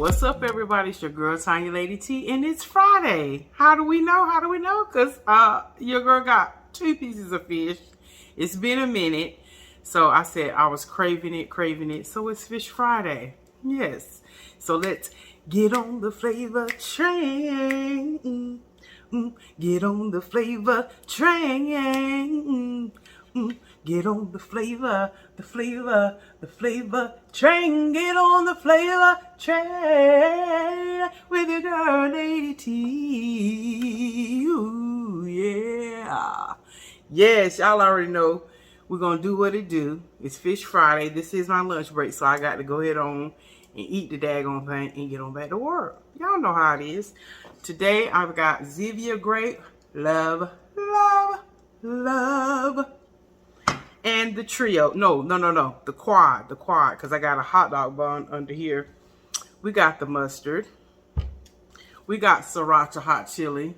What's up, everybody? It's your girl Tonya Lady T, and it's Friday. How do we know? How do we know? Because your girl got 2 pieces of fish. It's been a minute, so I said I was craving it. So it's Fish Friday. Yes. So let's get on the flavor train. Get on the flavor train. Get on the flavor train. Get on the flavor train with your girl, Lady T. Ooh, yeah. Yes, y'all already know we're going to do what it do. It's Fish Friday. This is my lunch break, so I got to go ahead on and eat the daggone thing and get on back to work. Y'all know how it is. Today, I've got Zevia grape, love. And the trio. No. The quad, because I got a hot dog bun under here. We got the mustard. We got sriracha hot chili.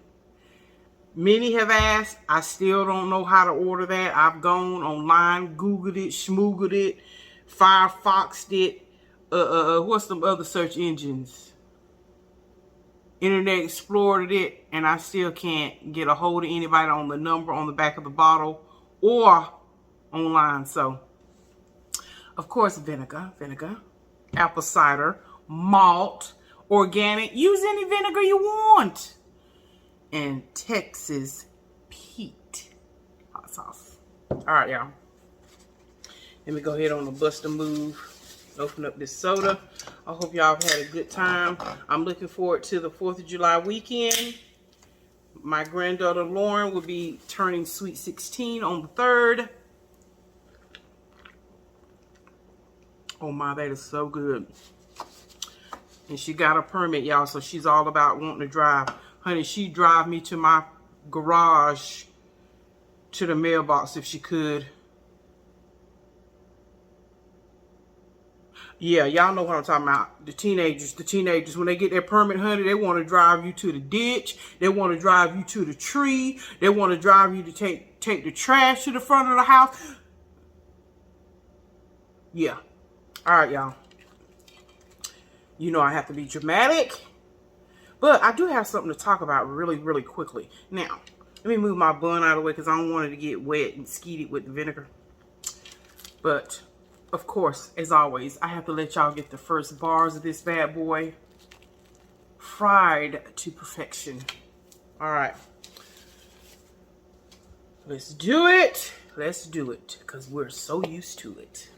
Many have asked. I still don't know how to order that. I've gone online, Googled it, schmoogled it, Firefoxed it. What's some other search engines? Internet Explored it, and I still can't get a hold of anybody on the number on the back of the bottle or online. So, of course, vinegar, apple cider, malt, organic. Use any vinegar you want. And Texas Pete hot sauce. All right, y'all. Let me go ahead on the bust a move. Open up this soda. I hope y'all have had a good time. I'm looking forward to the 4th of July weekend. My granddaughter Lauren will be turning sweet 16 on the 3rd. Oh my, that is so good. And she got a permit, y'all, so she's all about wanting to drive. Honey, she'd drive me to my garage, to the mailbox if she could. Yeah, y'all know what I'm talking about. The teenagers, when they get their permit, honey, they want to drive you to the ditch. They want to drive you to the tree. They want to drive you to take the trash to the front of the house. Yeah. All right, y'all. You know I have to be dramatic. But I do have something to talk about really quickly. Now, let me move my bun out of the way because I don't want it to get wet and skeeted with the vinegar. But, of course, as always, I have to let y'all get the first bars of this bad boy fried to perfection. All right. Let's do it. Let's do it because we're so used to it.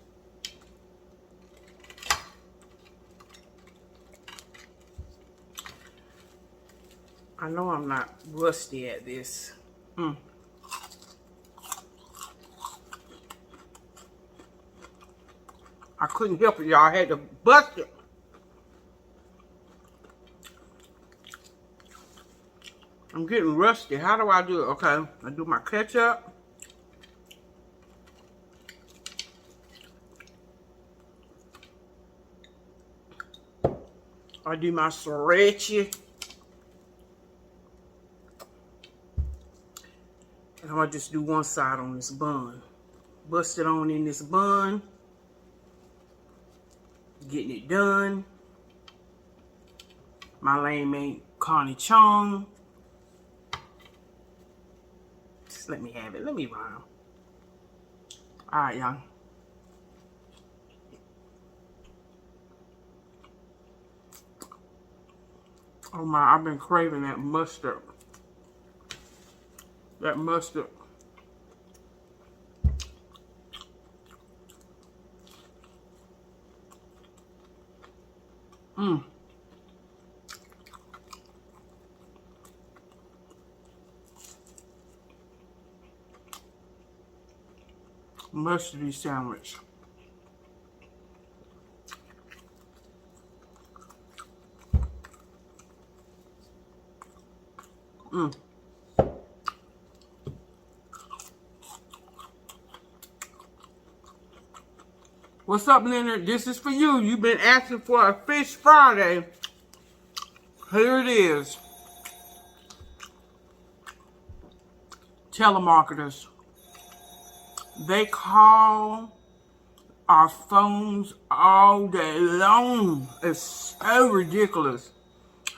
I know I'm not rusty at this. I couldn't help it, y'all. I had to bust it. I'm getting rusty. How do I do it? Okay, I do my ketchup. I do my sriracha. And I'm going to just do one side on this bun. Bust it on in this bun. Getting it done. My lame ain't Connie Chung. Just let me have it. Let me rhyme. Alright, y'all. Oh my, I've been craving that mustard. That mustard. Mustardy sandwich. What's up, Leonard? This is for you. You've been asking for a Fish Friday. Here it is. telemarketers, they call our phones all day long. It's so ridiculous.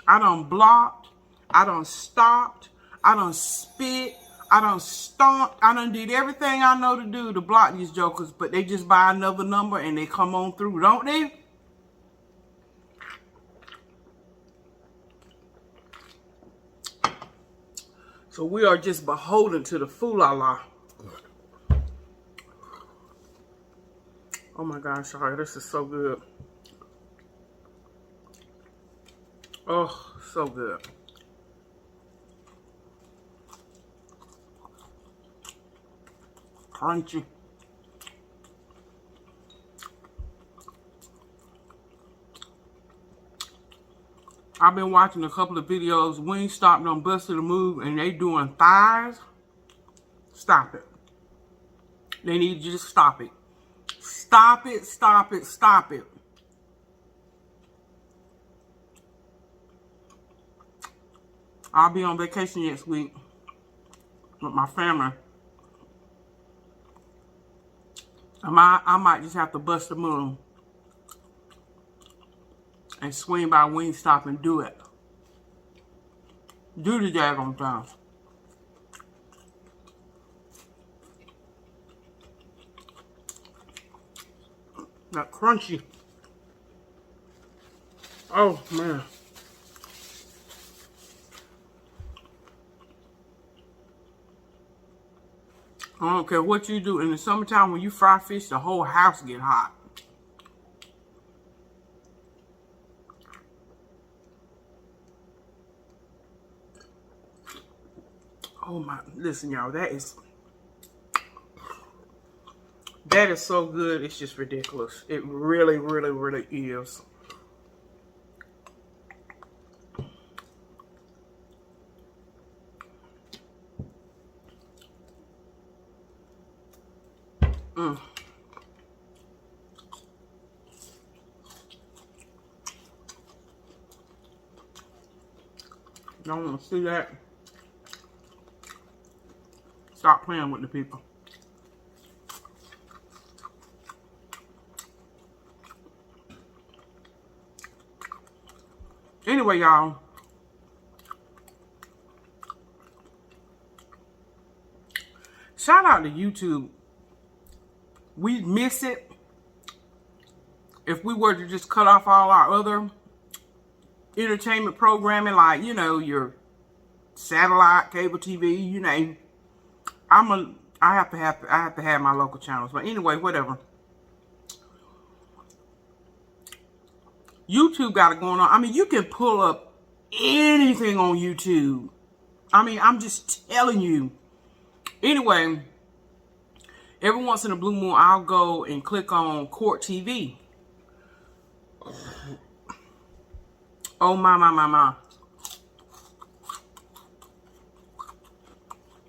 I done blocked, I done stopped, I done spit, I done stomped, I done did everything I know to do to block these jokers, but they just buy another number and they come on through, don't they? So we are just beholden to the fool-la-la. Oh my gosh, sorry, this is so good. Oh, so good. Crunchy. I've been watching a couple of videos. Wingstop done busted a move and they doing thighs. Stop it. They need to just stop it. Stop it, stop it, stop it. I'll be on vacation next week with my family. I might just have to bust a move and swing by Wingstop and do it. Do the daggone thing. That crunchy. Oh man. I don't care what you do. In the summertime when you fry fish, the whole house get hot. Oh my, listen y'all, that is so good, it's just ridiculous. It really, really, really is. Don't want to see that. Stop playing with the people. Anyway, y'all. Shout out to YouTube. We'd miss it if we were to just cut off all our other entertainment programming, like, you know, your satellite, cable TV, you know. I have to have my local channels. But anyway, whatever. YouTube got it going on. I mean, you can pull up anything on YouTube. I mean, I'm just telling you. Anyway, every once in a blue moon, I'll go and click on Court TV. Oh, my.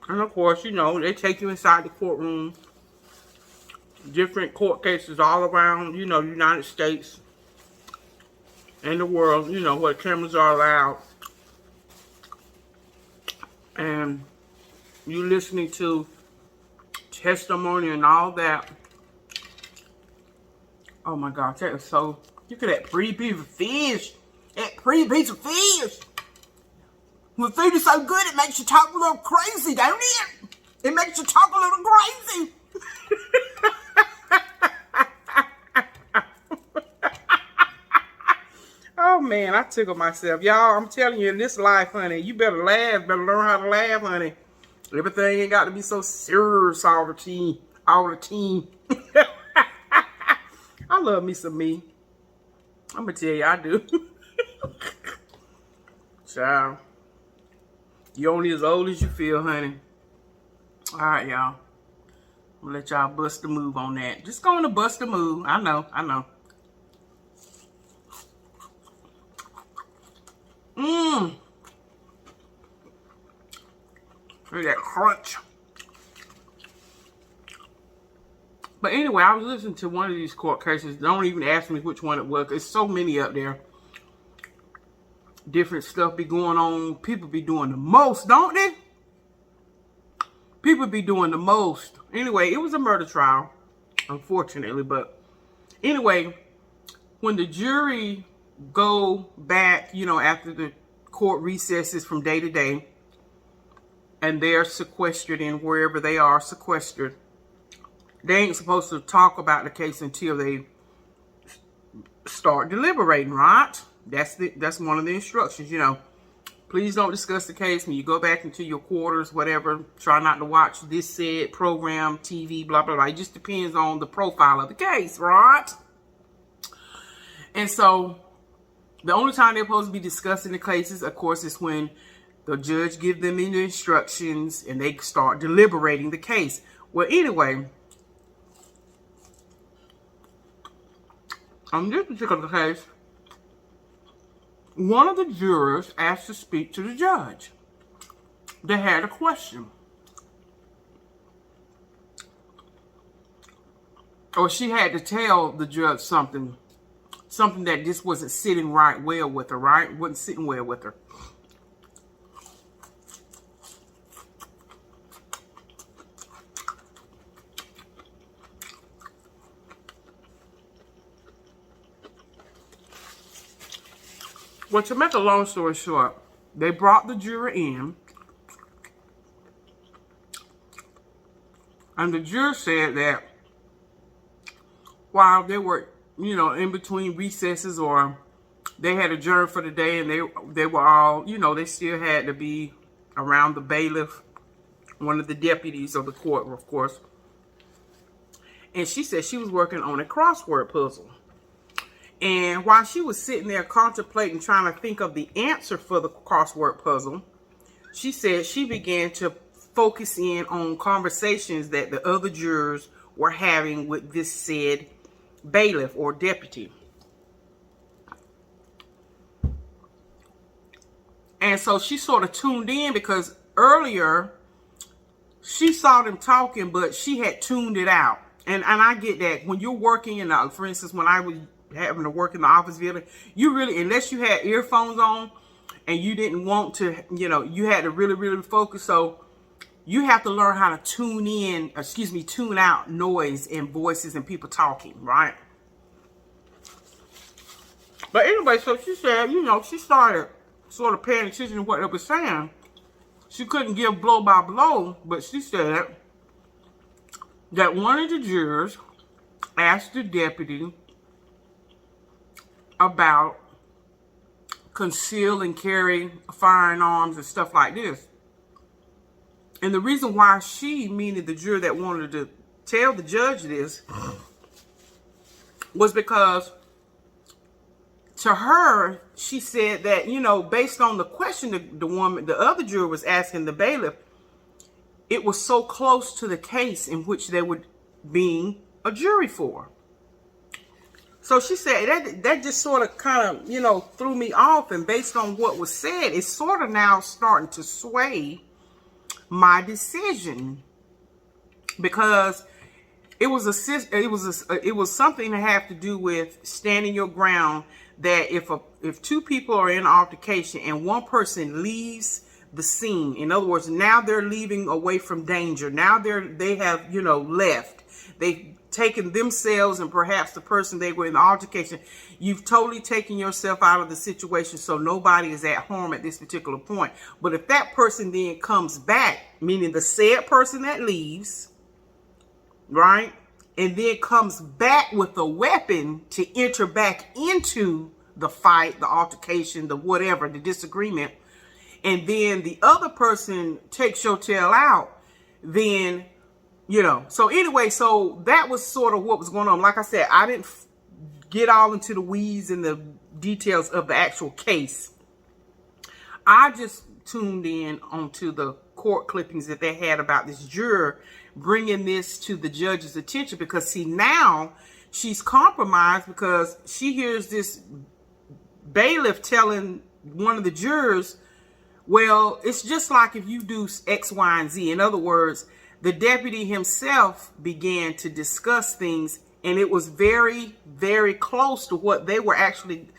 And of course, you know, they take you inside the courtroom. Different court cases all around, you know, the United States and the world, you know, where cameras are allowed. And you listening to testimony and all that. Oh my gosh, that is so, look at that pretty piece of fish. That pretty piece of fish. When food is so good, it makes you talk a little crazy, don't it? It makes you talk a little crazy. Oh man, I tickled myself. Y'all, I'm telling you, in this life, honey, you better laugh, better learn how to laugh, honey. Everything ain't got to be so serious all the time. I love me some me. I'm going to tell you, I do. Child. You only as old as you feel, honey. All right, y'all. I'm going to let y'all bust a move on that. Just going to bust a move. I know. Look at that crunch. But anyway, I was listening to one of these court cases. Don't even ask me which one it was. There's so many up there. Different stuff be going on. People be doing the most, don't they? People be doing the most. Anyway, it was a murder trial, unfortunately. But Anyway, when the jury go back, you know, after the court recesses from day to day, and they're sequestered in wherever they are sequestered, they ain't supposed to talk about the case until they start deliberating, right? That's one of the instructions, you know. Please don't discuss the case when you go back into your quarters, whatever. Try not to watch this said program, TV, blah, blah, blah. It just depends on the profile of the case, right? And so the only time they're supposed to be discussing the cases, of course, is when the judge gives them the instructions and they start deliberating the case. Well, anyway, on this particular case, one of the jurors asked to speak to the judge. They had a question. Or she had to tell the judge something that just wasn't sitting well with her, right? Wasn't sitting well with her. Well, to make a long story short, they brought the juror in, and the juror said that while they were, you know, in between recesses, or they had adjourned for the day, and they were all, you know, they still had to be around the bailiff, one of the deputies of the court, of course. And she said she was working on a crossword puzzle. And while she was sitting there contemplating, trying to think of the answer for the crossword puzzle, she said she began to focus in on conversations that the other jurors were having with this said bailiff or deputy. And so she sort of tuned in, because earlier she saw them talking, but she had tuned it out. And I get that when you're working in, for instance, when I was having to work in the office building, you really, unless you had earphones on and you didn't want to, you know, you had to really, really focus. So you have to learn how to tune out noise and voices and people talking, right? But anyway, so she said, you know, she started sort of paying attention to what they were saying. She couldn't give blow by blow, but she said that one of the jurors asked the deputy about conceal and carry firearms and stuff like this. And the reason why she, meaning the juror that wanted to tell the judge this, was because to her, she said that, you know, based on the question the other juror was asking the bailiff, it was so close to the case in which they were being a jury for. So she said that just sort of kind of, you know, threw me off. And based on what was said, it's sort of now starting to sway my decision, because it was something to have to do with standing your ground. That if two people are in an altercation and one person leaves the scene, in other words, now they're leaving away from danger. Now they have, you know, left. They've taken themselves and perhaps the person they were in the altercation. You've totally taken yourself out of the situation, so nobody is at harm at this particular point. But if that person then comes back, meaning the said person that leaves, right, and then comes back with a weapon to enter back into the fight, the altercation, the whatever, the disagreement, and then the other person takes your tail out, then, you know. So anyway, so that was sort of what was going on. Like I said, I didn't get all into the weeds and the details of the actual case. I just tuned in onto the court clippings that they had about this juror bringing this to the judge's attention, because see, now she's compromised because she hears this bailiff telling one of the jurors, well, it's just like if you do X, Y, and Z. In other words, the deputy himself began to discuss things, and it was very, very close to what they were actually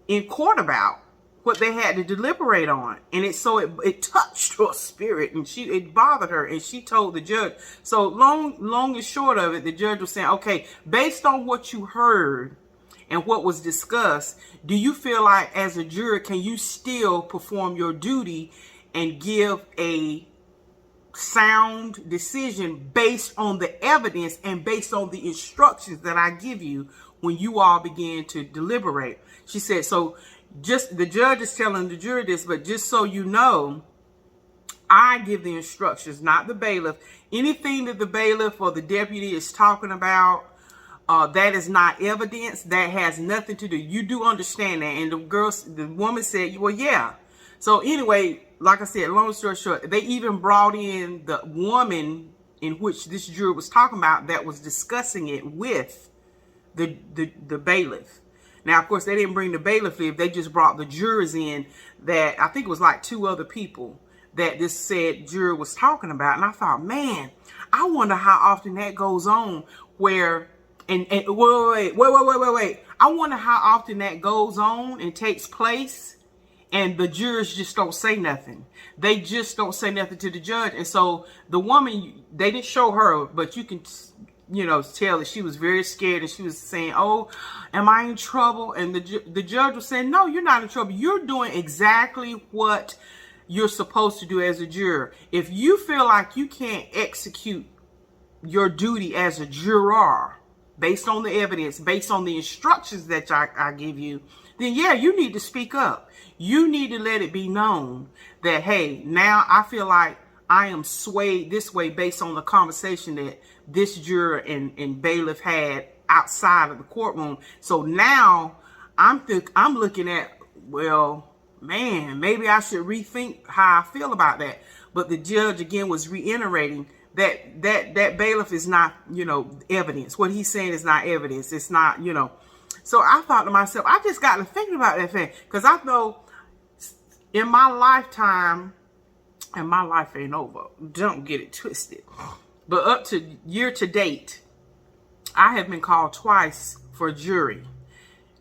in court about, what they had to deliberate on. And it touched her spirit, and it bothered her, and she told the judge. So long and short of it, the judge was saying, okay, based on what you heard and what was discussed, do you feel like as a juror, can you still perform your duty and give a sound decision based on the evidence and based on the instructions that I give you when you all begin to deliberate? She said, so just the judge is telling the jury this, but just so you know, I give the instructions, not the bailiff. Anything that the bailiff or the deputy is talking about, that is not evidence. That has nothing to do. You do understand that. And the woman said, well, yeah. So anyway, like I said, long story short, they even brought in the woman in which this jury was talking about that was discussing it with the bailiff. Now, of course, they didn't bring the bailiff in. They just brought the jurors in that I think it was like 2 other people that this said juror was talking about. And I thought, man, I wonder how often that goes on where, and wait. I wonder how often that goes on and takes place, and the jurors just don't say nothing. They just don't say nothing to the judge. And so the woman, they didn't show her, but you can, tell that she was very scared, and she was saying, oh, am I in trouble? And the judge was saying, no, you're not in trouble. You're doing exactly what you're supposed to do as a juror. If you feel like you can't execute your duty as a juror based on the evidence, based on the instructions that I give you, then yeah, you need to speak up. You need to let it be known that, hey, now I feel like I am swayed this way based on the conversation that this juror and bailiff had outside of the courtroom. So now I'm looking at, well, man, maybe I should rethink how I feel about that. But the judge again was reiterating that bailiff is not, evidence. What he's saying is not evidence. It's not, So I thought to myself, I just got to thinking about that thing, because I know in my lifetime, and my life ain't over, don't get it twisted, but up to year to date, I have been called twice for a jury.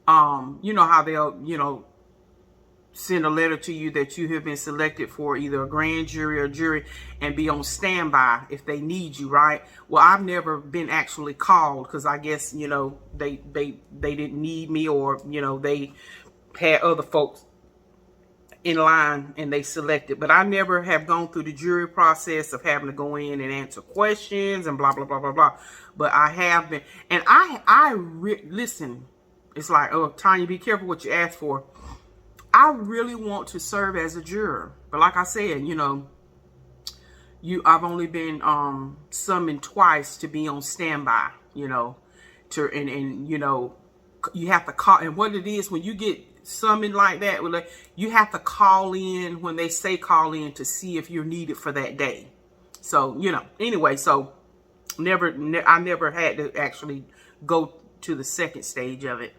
You know how they'll, send a letter to you that you have been selected for either a grand jury or jury and be on standby if they need you, right? Well, I've never been actually called because I guess, they didn't need me, or, they had other folks in line and they selected. But I never have gone through the jury process of having to go in and answer questions and blah, blah, blah, blah, blah. But I have been. And listen, it's like, oh, Tonya, be careful what you ask for. I really want to serve as a juror. But like I said, I've only been summoned twice to be on standby, you have to call. And what it is, when you get summoned like that, you have to call in when they say call in to see if you're needed for that day. So, anyway, so I never had to actually go to the second stage of it.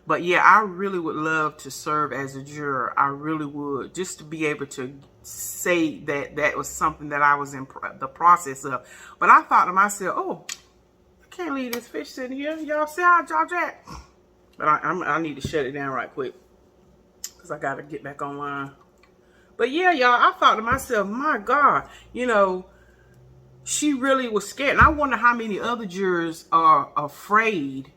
But yeah, I really would love to serve as a juror. I really would, just to be able to say that was something that I was in the process of. But I thought to myself, oh, I can't leave this fish sitting here. Y'all see how y'all jack? But I need to shut it down right quick because I got to get back online. But yeah, y'all, I thought to myself, my God, she really was scared. And I wonder how many other jurors are afraid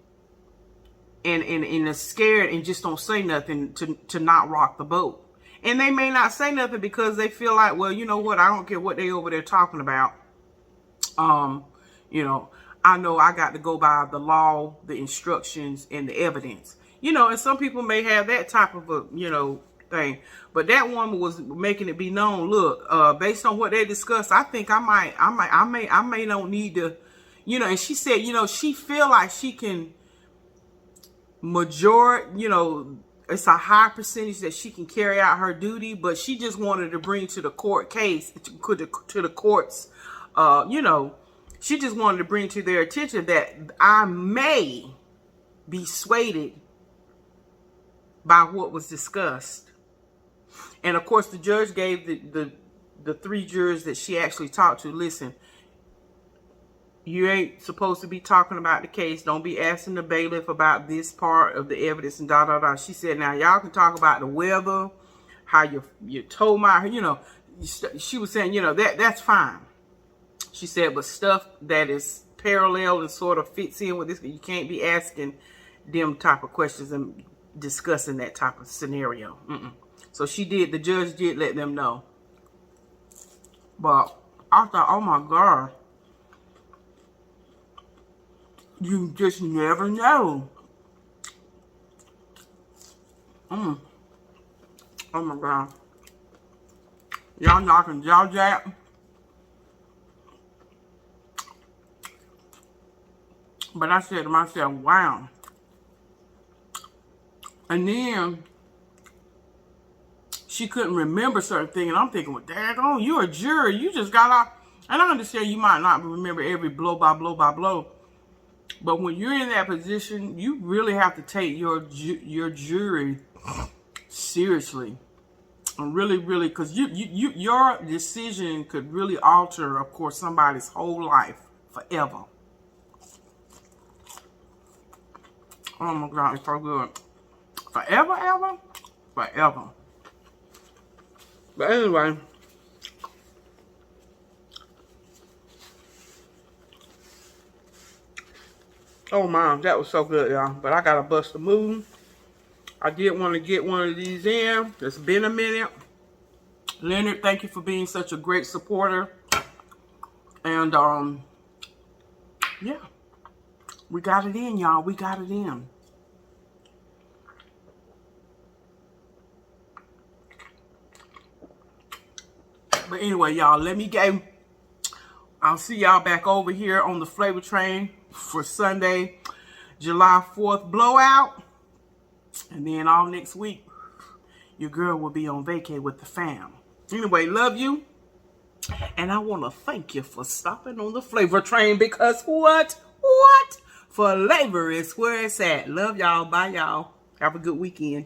and are scared and just don't say nothing to not rock the boat. And they may not say nothing because they feel like, well, you know what, I don't care what they over there talking about. I know I got to go by the law, the instructions, and the evidence. And some people may have that type of a, thing. But that woman was making it be known, look, based on what they discussed, I think I may not need to, and she said, she feel like she can it's a high percentage that she can carry out her duty, but she just wanted to bring to the court case, to the courts, she just wanted to bring to their attention that I may be swayed by what was discussed. And of course, the judge gave the 3 jurors that she actually talked to, listen, you ain't supposed to be talking about the case. Don't be asking the bailiff about this part of the evidence and da, da, da. She said, now y'all can talk about the weather how you told my, you know, she was saying, you know, that's fine. She said, but stuff that is parallel and sort of fits in with this, you can't be asking them type of questions and discussing that type of scenario. So the judge did let them know. But I thought, oh my God, you just never know. Oh my God. Y'all knocking jaw jack. But I said to myself, wow. And then she couldn't remember certain things. And I'm thinking, well, daggone, you're a jury. You just got out. And I understand you might not remember every blow by blow by blow. But when you're in that position, you really have to take your jury seriously. And really, really, because your decision could really alter, of course, somebody's whole life forever. Oh my God, it's so good. Forever, ever? Forever. But anyway. Oh my, that was so good, y'all. But I gotta bust a move. I did want to get one of these in. It's been a minute. Leonard, thank you for being such a great supporter. And yeah. We got it in, y'all. We got it in. But anyway, y'all, let me go. I'll see y'all back over here on the Flavor Train for Sunday, July 4th blowout. And then all next week, your girl will be on vacay with the fam. Anyway, love you. And I want to thank you for stopping on the Flavor Train because what? Flavor is where it's at. Love y'all. Bye, y'all. Have a good weekend.